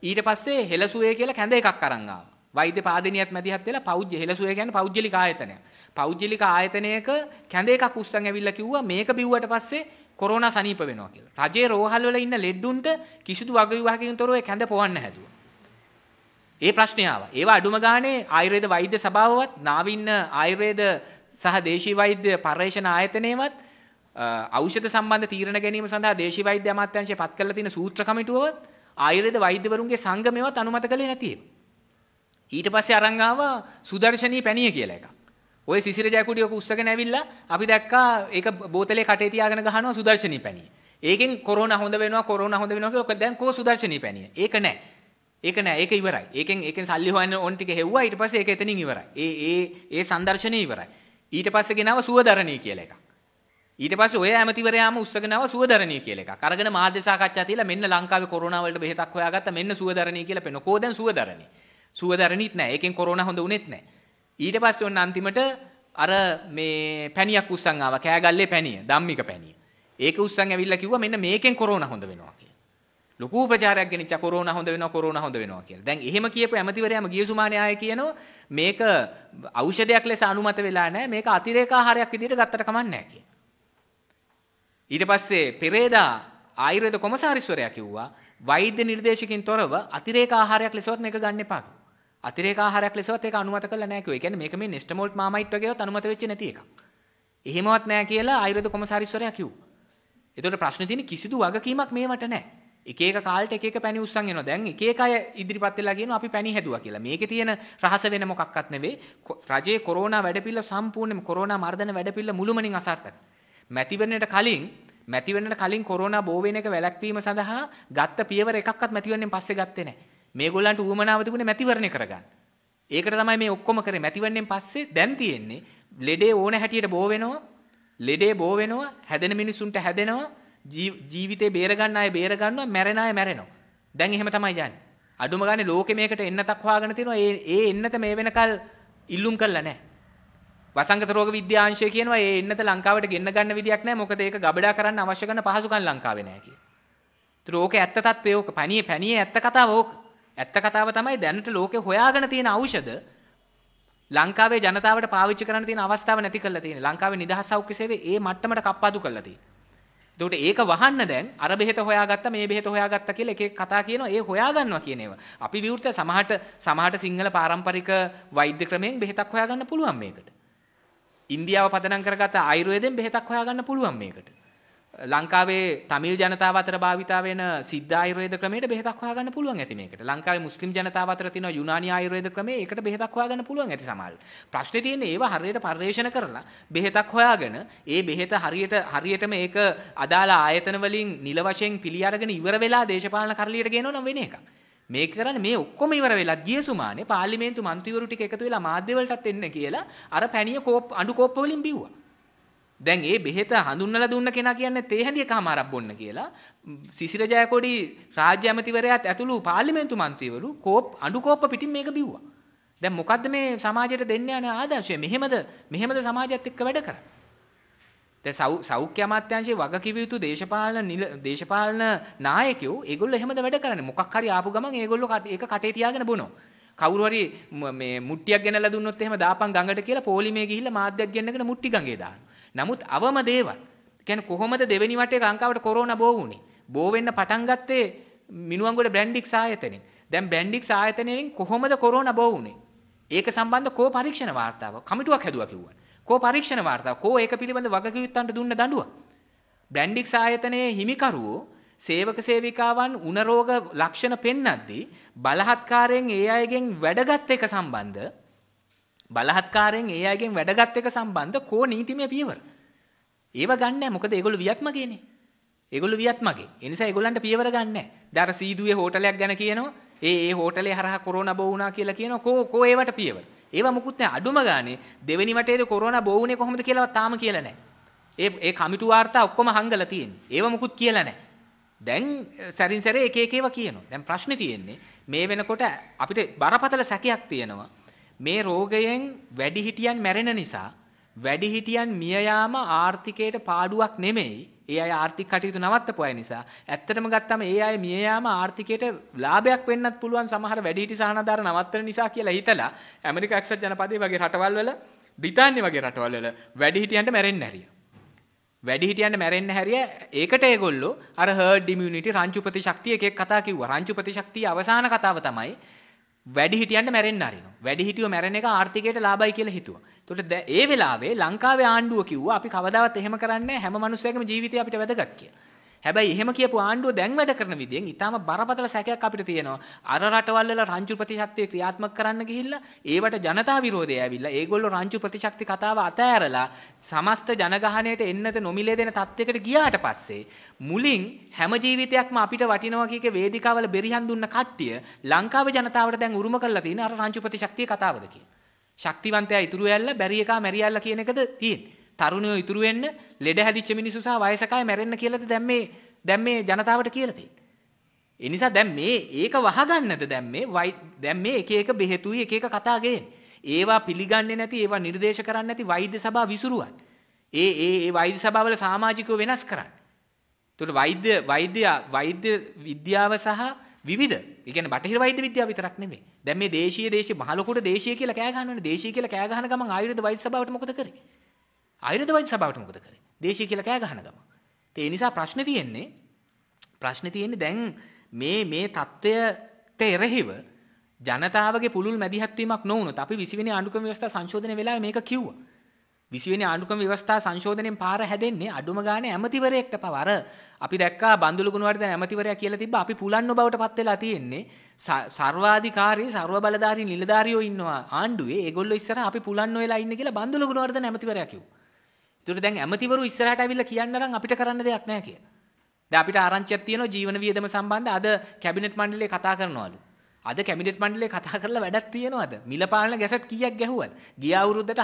ඊට පස්සේ හෙළසුවේ කියලා කැඳ එකක් අරන් ආවා. වෛද්‍ය පාදනියත් මැදිහත් වෙලා හෙළසුවේ කියන්නේ පෞද්ගලික ආයතනයක්. පෞද්ගලික ආයතනයක කැඳ එකක් උස්සන් ඇවිල්ලා කිව්වා මේක බිව්වට පස්සේ කොරෝනා සනීප වෙනවා කියලා. රජයේ රෝහල් වල ඉන්න ලෙඩුන්ට කිසිදු වග විභාගකින් තොරව කැඳ පොවන්න හැදුවා. ඒ ප්‍රශ්නේ ආවා. ඒවා අඩුම ගානේ ආයුර්වේද වෛද්‍ය සභාවවත් නාවින්න ආයුර්වේද සහ දේශීය වෛද්‍ය පර්යේෂණ ආයතනයේවත් ඖෂධ සම්බන්ධ තීරණ ගැනීම සඳහා දේශීය වෛද්‍ය අමාත්‍යාංශය පත් කරලා තියෙන සූත්‍ර කමිටුවවත් ආයුර්වේද වෛද්‍යවරුන්ගේ සංගමයවත් අනුමත කළේ නැති ඒවා. ඊට පස්සේ අරන් ආවා සුදර්ශනී පැණිය කියලා එකක්. ඔය සිසිර ජයකුඩියක උස්සගෙන ඇවිල්ලා අපි දැක්කා ඒක බෝතලේ කටේ තියාගෙන ගහනවා සුදර්ශනී පැණිය. ඒකෙන් කොරෝනා හොඳ වෙනවා කියලා දැන් කෝ සුදර්ශනී පැණිය. ඒක නෑ. ඒක ඉවරයි. ඒකෙන් සල්ලි හොයන්න ඕන ටික හෙව්වා ඊට පස්සේ ඒක එතනින් ඉවරයි. ඒ සංදර්ශනය ඉවරයි. ඊට පස්සේ ගෙනාව සුවදරණී කියලා එකක්. ඊට පස්සේ ඔය ඇමතිවරයාම උස්සගෙන ආව සුවදරණී කියලා එකක්. අරගෙන මාධ්‍ය සාකච්ඡා තියලා මෙන්න ලංකාවේ කොරෝනා වලට බෙහෙතක් හොයාගත්තා මෙන්න සුවදරණී කියලා පෙන්නන. කොහොද දැන් සුවදරණී? සුවදරණීත් නෑ. ඒකෙන් කොරෝනා හොඳ උනේත් නෑ. ඊට පස්සේ ඔන්න අන්තිමට අර මේ පැණියක් උස්සන් ආවා. කෑගල්ලේ පැණිය, ධම්මික පැණිය. ඒක උස්සන් ඇවිල්ලා කිව්වා මෙන්න මේකෙන් කොරෝනා හොඳ වෙනවා කියලා. ලොකු ප්‍රචාරයක් ගෙනිච්චා කොරෝනා හොඳ වෙනවා කියලා. දැන් එහෙම කියපු ඇමතිවරයාම ගිය සුමානේ ආයේ කියනවා මේක ඖෂධයක් ලෙස අනුමත වෙලා නැහැ. මේක අතිරේක ආහාරයක් විදිහට ගත්තට කමක් නැහැ කියලා. ඊට පස්සේ පෙරේදා ආයුර්වේද කොමසාරිස්වරයා කිව්වා වෛද්‍ය නිර්දේශකින් තොරව අතිරේක ආහාරයක් ලෙසවත් මේක ගන්න එපා. අතිරේක ආහාරයක් ලෙසවත් ඒක අනුමත කරලා නැහැ කිව්වා. ඒ කියන්නේ මේක මේ නෙස්ටමෝල්ට් මාමයිට් වගේවත් අනුමත වෙච්ච නැති එකක්. එහෙමවත් නැහැ කියලා ආයුර්වේද කොමසාරිස්වරයා කිව්වා. ඒතකොට ප්‍රශ්නේ තියෙන්නේ කිසිදු වගකීමක් මේවට නැහැ. එක එක කාලට එක එක පැණි උස්සන් එනවා. දැන් එක එක අය ඉදිරිපත් වෙලා කියනවා අපි පැණි හැදුවා කියලා. මේකේ තියෙන රහස වෙන මොකක්වත් නෙවෙයි. රජයේ කොරෝනා වැඩපිළිවෙල සම්පූර්ණයෙන්ම කොරෝනා මර්ධන වැඩපිළිවෙල මුළුමනින් අසාර්ථක. මැතිවෙන්නට කලින් කොරෝනා බෝ වෙන එක වැළැක්වීම සඳහා ගත්ත පියවර එකක්වත් මැතිවරණයෙන් පස්සේ ගත්තේ නැහැ. මේගොල්ලන්ට උවමනාව තිබුණේ මැතිවරණය කරගන්න. ඒකට තමයි මේ ඔක්කොම කරේ. මැතිවරණයෙන් පස්සේ දැන් තියෙන්නේ ලෙඩේ ඕන හැටියට බෝ වෙනවා. ලෙඩේ බෝ වෙනවා, හැදෙන මිනිස්සුන්ට හැදෙනවා, ජීවිතේ බේර ගන්න අය බේර ගන්නවා, මැරෙන අය මැරෙනවා. දැන් එහෙම තමයි යන්නේ. අඩුම ගානේ ලෝකෙ මේකට එන්නතක් හොයාගෙන තිනවා. ඒ එන්නත මේ වෙනකල් ඉල්ලුම් කළා නැහැ. වසංගත රෝග විද්‍යාංශය කියනවා ඒ එන්නත ලංකාවට ගෙන්න ගන්න විදියක් නැහැ. මොකද ඒක ගබඩා කරන්න අවශ්‍ය කරන පහසුකම් ලංකාවේ නැහැ කියලා. ඒතර ඕකේ ඇත්ත තත්ත්වය ඕක. පැණියේ ඇත්ත කතාව ඕක. ඇත්ත කතාව තමයි දැනට ලෝකේ හොයාගෙන තියෙන ඖෂධ ලංකාවේ ජනතාවට පාවිච්චි කරන්න තියෙන අවස්ථාව නැති කරලා තියෙන්නේ. ලංකාවේ නිදහස් සෞඛ්‍ය සේවය ඒ මට්ටමට කප්පාදු කරලා තියෙන්නේ. ඒකට ඒක වහන්න දැන් අර බෙහෙත හොයාගත්තා මේ බෙහෙත හොයාගත්තා කියලා එක එක කතා කියනවා. ඒ හොයාගන්නවා කියන ඒවා. අපි විවෘත සමහරට සිංහල පාරම්පරික වෛද්‍ය ක්‍රමයෙන් බෙහෙතක් හොයාගන්න පුළුවන් මේකට. ඉන්දියාව පදනම් කරගත්ත ආයුර්වේදයෙන් බෙහෙතක් හොයාගන්න පුළුවන් මේකට. ලංකාවේ තමිල් ජනතාව අතර භාවිතා වෙන සිද්ධ ආයුර්වේද ක්‍රමයට බෙහෙතක් හොයාගන්න පුළුවන් ඇති මේකට. ලංකාවේ මුස්ලිම් ජනතාව අතර තියෙන යුනානි ආයුර්වේද ක්‍රමයේ ඒකට බෙහෙතක් හොයාගන්න පුළුවන් ඇති සමහරවිට. ප්‍රශ්නේ තියෙන්නේ ඒවා හරියට පරිශන කරලා බෙහෙතක් හොයාගෙන ඒ බෙහෙත හරියටම ඒක අදාළ ආයතන වලින් නිල වශයෙන් පිළි අරගෙන ඉවර වෙලා දේශපාලන කරලියට ගේනවා නම් වෙන එකක්. මේක කරන්නේ මේ ඔක්කොම ඉවර වෙලා ගිය සුමානේ පාර්ලිමේන්තු මන්ත්‍රීවරු ටික එකතු වෙලා මාධ්‍ය වලටත් එන්න කියලා අර පැණිය අඬු කෝප්ප වලින් බිව්වා. දැන් ඒ බෙහෙත හඳුන්වලා දුන්න කෙනා කියන්නේ තේ හැඳිය කමාරක් බොන්න කියලා සිසිර ජයකොඩි රාජ්‍ය ඇමතිවරයාත් ඇතුළු පාර්ලිමේන්තු මන්ත්‍රීවරු අඬු කෝප්ප පිටින් මේක බිව්වා. දැන් මොකද්ද මේ සමාජයට දෙන්න යන ආදර්ශය? මෙහෙමද සමාජයත් එක්ක වැඩ කරන්නේ? දැන් සෞඛ්‍ය අමාත්‍යාංශයේ වගකිව යුතු දේශපාලන නායකයෝ ඒගොල්ලෝ එහෙමද වැඩ කරන්නේ? මොකක් හරි ආපු ගමන් ඒගොල්ලෝ ඒක කටේ තියාගෙන බොනවා. කවුරු හරි මේ මුට්ටියක් ගෙනලා දුන්නොත් එහෙම දාපන් ගඟට කියලා පොලිමේ ගිහිල්ලා මාධ්‍යයක් ගෙන්නගෙන මුට්ටි ගඟේ දානවා. නමුත් අවම දේවල්. කියන්නේ කොහොමද දෙවෙනි වටේ ලංකාවට කොරෝනා බෝ වුනේ? බෝ වෙන්න පටන් ගත්තේ මිනුවන්ගොඩ බ්‍රැන්ඩික්ස් ආයතනෙන්. දැන් බ්‍රැන්ඩික්ස් ආයතනයෙන් කොහොමද කොරෝනා බෝ වුනේ? ඒක සම්බන්ධ කෝ පරීක්ෂණ වාර්තාව කමිටුවක් හැදුවා කිව්වා. කෝ පරීක්ෂණ වාර්තාව කෝ ඒක පිළිබඳ වගකීම්වන්ට දුන්න දඬුවම්. බ්‍රැන්ඩික්ස් ආයතනයේ හිමිකරුවෝ සේවක සේවිකාවන් උණ රෝග ලක්ෂණ පෙන්නද්දී බලහත්කාරයෙන් ඒ අයගෙන් වැඩගත් එක සම්බන්ධ කෝ නීතිමය පියවර. ඒව ගන්න නැහැ. මොකද ඒගොල්ලෝ වියත්මගේනේ. ඒගොල්ලෝ වියත්මගේ. ඒ නිසා ඒගොල්ලන්ට පියවර ගන්න නැහැ. දැන් අර සීදුවේ හෝටලයක් ගැන කියනවා. ඒ හෝටලේ හරහා කොරෝනා බෝ වුණා කියලා කියනවා. කෝ ඒවට පියවර. ඒව මුකුත් නැහැ. අඩුම ගානේ දෙවෙනි වටේදී කොරෝනා බෝ වුණේ කොහොමද කියලාවත් තාම කියලා නැහැ. ඒ කමිටු වාර්තා ඔක්කොම හංගලා තියෙන්නේ. ඒව මුකුත් කියලා නැහැ. දැන් සැරින් සැරේ එක ඒවා කියනවා. දැන් ප්‍රශ්නේ තියෙන්නේ මේ වෙනකොට අපිට බරපතල සැකයක් තියෙනවා. මේ රෝගයෙන් වැඩිහිටියන් මැරෙන නිසා වැඩිහිටියන් මිය යාම ආර්ථිකයට පාඩුවක් නෙමෙයි. ඒ අය ආර්ථික කටයුතු නවත්තපු අය නිසා. ඇත්තටම ගත්තම ඒ අය මිය යාම ආර්ථිකයට ලාභයක් වෙන්නත් පුළුවන් සමහර වැඩිහිටි සහනාධාර නවත්තන නිසා කියලා හිතලා ඇමරිකා එක්සත් ජනපදයේ වගේ රටවල් වල බ්‍රිතාන්‍ය වගේ රටවල් වල වැඩිහිටියන්ට මැරෙන්න හැරියා. වැඩිහිටියන්ට මැරෙන්න හැරිය ඒකට ඒගොල්ලෝ අර හර්ඩ් ඉමුනිටි රංචු ප්‍රතිශක්තිය එක කතා කිව්වා. රංචු ප්‍රතිශක්තිය අවසාන කතාව තමයි වැඩිහිටියන්ට මැරෙන්න හරිනවා. වැඩිහිටියෝ මැරෙන එක ආර්ථිකයට ලාභයි කියලා හිතුවා. ඒකට ඒ වෙලාවේ ලංකාවේ ආණ්ඩුව කිව්වා අපි කවදාවත් එහෙම කරන්නේ හැම මිනිස්සෙකම ජීවිතය අපිට වැදගත් කියලා. හැබැයි එහෙම කියපු ආණ්ඩුව දැන් වැඩ කරන විදිහෙන් ඊටාම බරපතල සැකයක් අපිට තියෙනවා. අර රටවල් වල රංචු ප්‍රතිශක්තිය ක්‍රියාත්මක කරන්න ගිහිල්ලා ඒවට ජනතා විරෝධය ඇවිල්ලා ඒගොල්ලෝ රංචු ප්‍රතිශක්ති කතාව අතෑරලා සමස්ත ජනගහණයට එන්නත නොමිලේ දෙන තත්යකට ගියාට පස්සේ මුලින් හැම ජීවිතයක්ම අපිට වටිනවා කීක වේදිකාවල බෙරිහන් දුන්න කට්ටිය ලංකාවේ ජනතාවට දැන් උරුම කරලා තියෙන අර රංචු ප්‍රතිශක්තිය කතාවද කියන. ශක්තිවන්තයා ඉතුරු යැල්ලා බැරි එකා මැරියල්ලා කියන එකද තියෙන්නේ. තරුණයෝ ඉතුරු වෙන්න ලෙඩ හැදිච්ච මිනිස්සු සහ වයසක අය මැරෙන්න කියලාද දැන් මේ ජනතාවට කියලා තියෙන්නේ. ඒ නිසා දැන් මේ ඒක වහගන්නද දැන් මේ එක බෙහෙතුයි එක කතා ගේන්නේ. ඒවා පිළිගන්නේ නැති ඒවා නිර්දේශ කරන්නේ නැති වෛද්‍ය සභාව විසුරුවන්. ඒ වෛද්‍ය සභාවල සමාජිකව වෙනස් කරන්නේ. ඒතකොට වෛද්‍ය විද්‍යාව සහ විවිධ ඒ කියන්නේ බටහිර වෛද්‍ය විද්‍යාව විතරක් නෙමෙයි. දැන් මේ දේශීය මහ ලොකුට දේශීය කියලා කෑ ගහනවනේ. දේශීය කියලා කෑ ගහන ගමන් ආයුර්වේද වෛද්‍ය සභාවට මොකද කරේ? ආයුර්වේද වෛද්‍ය සභාවට මොකද කරේ? දේශීය කියලා කෑ ගහන ගමන්. ඒ නිසා ප්‍රශ්නේ තියෙන්නේ දැන් මේ තත්ත්වයට එරෙහිව ජනතාවගේ පුළුල් මැදිහත් වීමක් නොවුනොත් අපි 20 වෙනි ආණ්ඩුක්‍රම ව්‍යවස්ථා සංශෝධනය වෙලාවේ මේක කිව්වා. 20 වෙනි ආණ්ඩුක්‍රම ව්‍යවස්ථා සංශෝධනයෙන් පාර හැදෙන්නේ අඩුම ගානේ ඇමතිවරයෙක්ට පව. අර අපි දැක්කා බන්දුලු ගුණවර්ධන ඇමතිවරයා කියලා තිබ්බා අපි පුලන්නෝ බවට පත් වෙලා තියෙන්නේ. සර්වාධිකාරී සර්ව බලධාරී නිලධාරියෝ ඉන්නවා ආණ්ඩුවේ. ඒගොල්ලෝ ඉස්සරහ අපි පුලන්නෝ වෙලා ඉන්නේ කියලා බන්දුලු ගුණවර්ධන ඇමතිවරයා කිව්වා. ඒකට දැන් ඇමතිවරු ඉස්සරහට ඇවිල්ලා කියන්න නම් අපිට කරන්න දෙයක් නැහැ කියලා. දැන් අපිට ආරංචියක් තියෙනවා ජීවන වියදම සම්බන්ධ අද කැබිනට් මණ්ඩලයේ කතා කරනවලු. අද කැබිනට් මණ්ඩලයේ කතා කරලා වැඩක් තියෙනවද? මිල පාලන ගැසට් කීයක් ගැහුවද? ගිය අවුරුද්දට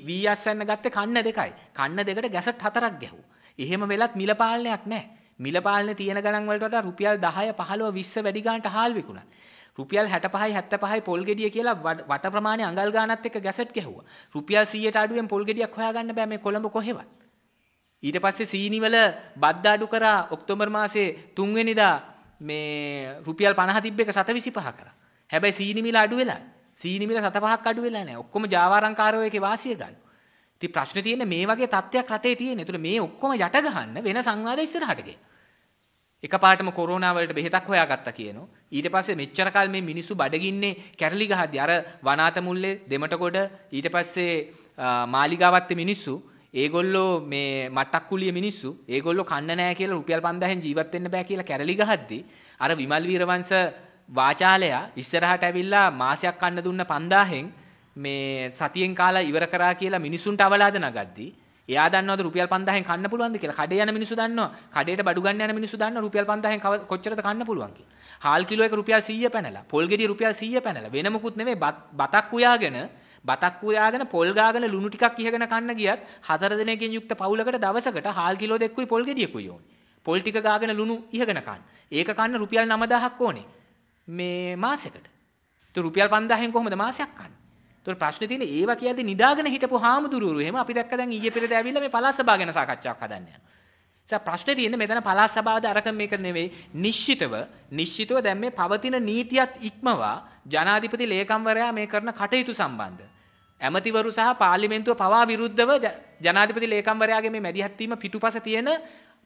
වීਐස් වෙන්න ගත්තේ කන්න දෙකයි. කන්න දෙකට ගැසට් 4ක් ගැහුවා. එහෙම වෙලත් මිල පාලනයක් නැහැ. මිල පාලනේ තියෙන ගණන් වලට වඩා රුපියල් 10 15 20 වැඩි ගානට හාල් විකුණන. රුපියල් 65යි 75යි පොල් ගෙඩිය කියලා වට ප්‍රමාණය අඟල් ගානත් එක්ක ගැසට් ගැහුවා. රුපියල් 100ට අඩුවෙන් පොල් ගෙඩියක් හොයාගන්න බෑ මේ කොළඹ කොහෙවත්. ඊට පස්සේ සීනි වල බද්ද අඩු කරා ඔක්තෝබර් මාසේ 3 වෙනිදා මේ රුපියල් 50 තිබ්බ එක 725 කරා. හැබැයි සීනි මිල අඩු වෙලා. සීනි මිල 7.5ක් අඩු වෙලා නැහැ. ඔක්කොම ජාවාරම්කාරයෝ ඒකේ වාසිය ගන්න. ඉතින් ප්‍රශ්නේ තියෙන්නේ මේ වගේ තත්ත්වයක් රටේ තියෙන. ඒතර මේ ඔක්කොම යට ගහන්න වෙන සංවාද ඉස්සරහට ගේ. එකපාරටම කොරෝනා වලට බෙහෙතක් හොයාගත්තා කියනවා. ඊට පස්සේ මෙච්චර කල් මේ මිනිස්සු බඩගින්නේ කැරලි ගහද්දි අර වනාත මුල්ලේ දෙමටකොඩ ඊට පස්සේ මාලිගාවත්තේ මිනිස්සු ඒගොල්ලෝ මේ මට්ටක් කුලිය මිනිස්සු ඒගොල්ලෝ කන්න නැහැ කියලා රුපියල් 5000න් ජීවත් වෙන්න බෑ කියලා කැරලි ගහද්දි අර විමල් වීරවංශ වාචාලයා ඉස්සරහට ඇවිල්ලා මාසයක් කන්න දුන්න 5000න් මේ සතියෙන් කාලා ඉවර කරා කියලා මිනිසුන්ට අවලාද නගද්දි එයා දන්නවද රුපියල් 5000න් කන්න පුළුවන්ද කියලා? කඩේ යන මිනිස්සු දන්නවා. කඩේට බඩු ගන්න යන මිනිස්සු දන්නවා රුපියල් 5000න් කොච්චරද කන්න පුළුවන් කියලා. හාල් කිලෝ එක රුපියල් 100 පැනලා, පොල් ගෙඩිය රුපියල් 100 පැනලා වෙන මොකුත් නෙමෙයි බතක් උයාගෙන පොල් ගාගෙන ලුණු ටිකක් ඉහගෙන කන්න ගියත් 4 දිනකින් යුක්ත පවුලකට දවසකට හාල් කිලෝ දෙකකුයි පොල් ගෙඩියකුයි ඕනේ. පොල් ටික ගාගෙන ලුණු ඉහගෙන කන්න. ඒක කන්න රුපියල් 9000ක් ඕනේ. මේ මාසෙකට. તો රුපියල් 5000න් කොහොමද මාසයක් කන්නේ? ඒතකොට ප්‍රශ්නේ තියෙන්නේ ඒවා කියද්දි නිදාගෙන හිටපු හාමුදුරුවෝ එහෙම අපි දැක්ක දැන් ඊයේ පෙරේද ඇවිල්ලා මේ පළාත් සභාව ගැන සාකච්ඡාවක් හදන්න යනවා. ඒ ප්‍රශ්නේ තියෙන්නේ මෙතන පළාත් සභාවද අරක මේක නෙවෙයි නිශ්චිතව දැන් මේ පවතින නීතියත් ඉක්මවා ජනාධිපති ලේකම්වරයා මේ කරන කටයුතු සම්බන්ධ ඇමතිවරු සහ පාර්ලිමේන්තුව පවා විරුද්ධව ජනාධිපති ලේකම්වරයාගේ මේ මැදිහත් වීම පිටුපස තියෙන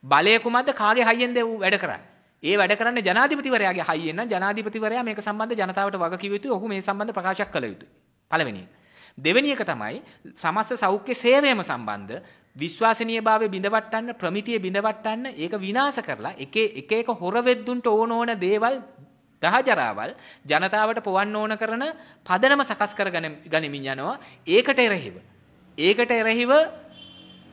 බලය කුමක්ද කාගේ හයියෙන්ද ඌ වැඩ කරන්නේ? ඒ වැඩ කරන්නේ ජනාධිපතිවරයාගේ හයියෙන් නම් ජනාධිපතිවරයා මේක සම්බන්ධ ජනතාවට වග කිව යුතුයි. ඔහු මේ සම්බන්ධ ප්‍රකාශයක් කළ යුතුයි. පළවෙනි එක. දෙවෙනි එක තමයි සමස්ත සෞඛ්‍ය සේවයම සම්බන්ධ විශ්වාසනීයභාවය බිඳවට්ටන්න, ප්‍රමිතිය බිඳවට්ටන්න, ඒක විනාශ කරලා එක හොර වෙද්දුන්ට ඕන දේවල් දහජරාවල් ජනතාවට පොවන්න ඕන කරන පදනම සකස් කර ගනිමින් යනවා. ඒකට එරෙහිව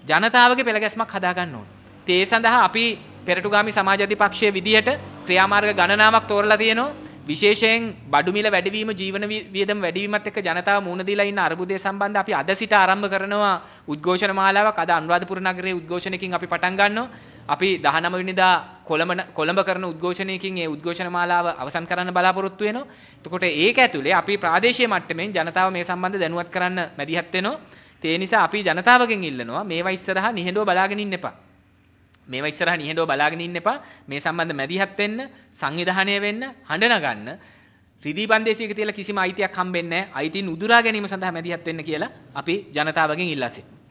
ජනතාවගේ පෙළගැස්මක් හදා ගන්න ඕන. ඒ සඳහා අපි පෙරටුගාමි සමාජ අධිපක්ෂයේ විදියට ක්‍රියාමාර්ග ගණනාවක් තෝරලා තියෙනවා. විශේෂයෙන් බඩු මිල වැඩිවීම, ජීවන වියදම වැඩිවීමත් එක්ක ජනතාව මුහුණ දීලා ඉන්න අර්බුදය සම්බන්ධ අපි අද සිට ආරම්භ කරනවා උද්ඝෝෂණ මාලාවක්. අද අනුරාධපුර නගරයේ උද්ඝෝෂණයකින් අපි පටන් ගන්නවා. අපි 19 වෙනිදා කොළඹ කරන උද්ඝෝෂණයකින් ඒ උද්ඝෝෂණ මාලාව අවසන් කරන්න බලාපොරොත්තු වෙනවා. එතකොට ඒක ඇතුලේ අපි ප්‍රාදේශීය මට්ටමින් ජනතාව මේ සම්බන්ධ දැනුවත් කරන්න මැදිහත් වෙනවා. ඒ නිසා අපි ජනතාවගෙන් ඉල්ලනවා මේවා ඉස්සරහා නිහඬව බලාගෙන ඉන්න එපා. මේ සම්බන්ධ මැදිහත් වෙන්න, සංවිධානය වෙන්න, හඬ නගන්න. රිදී බන්දේසියක තියලා කිසිම අයිතියක් හම්බෙන්නේ නැහැ. අයිතීන් උදුරා ගැනීම සඳහා මැදිහත් වෙන්න කියලා අපි ජනතාවගෙන් ඉල්ලා සිටිනවා.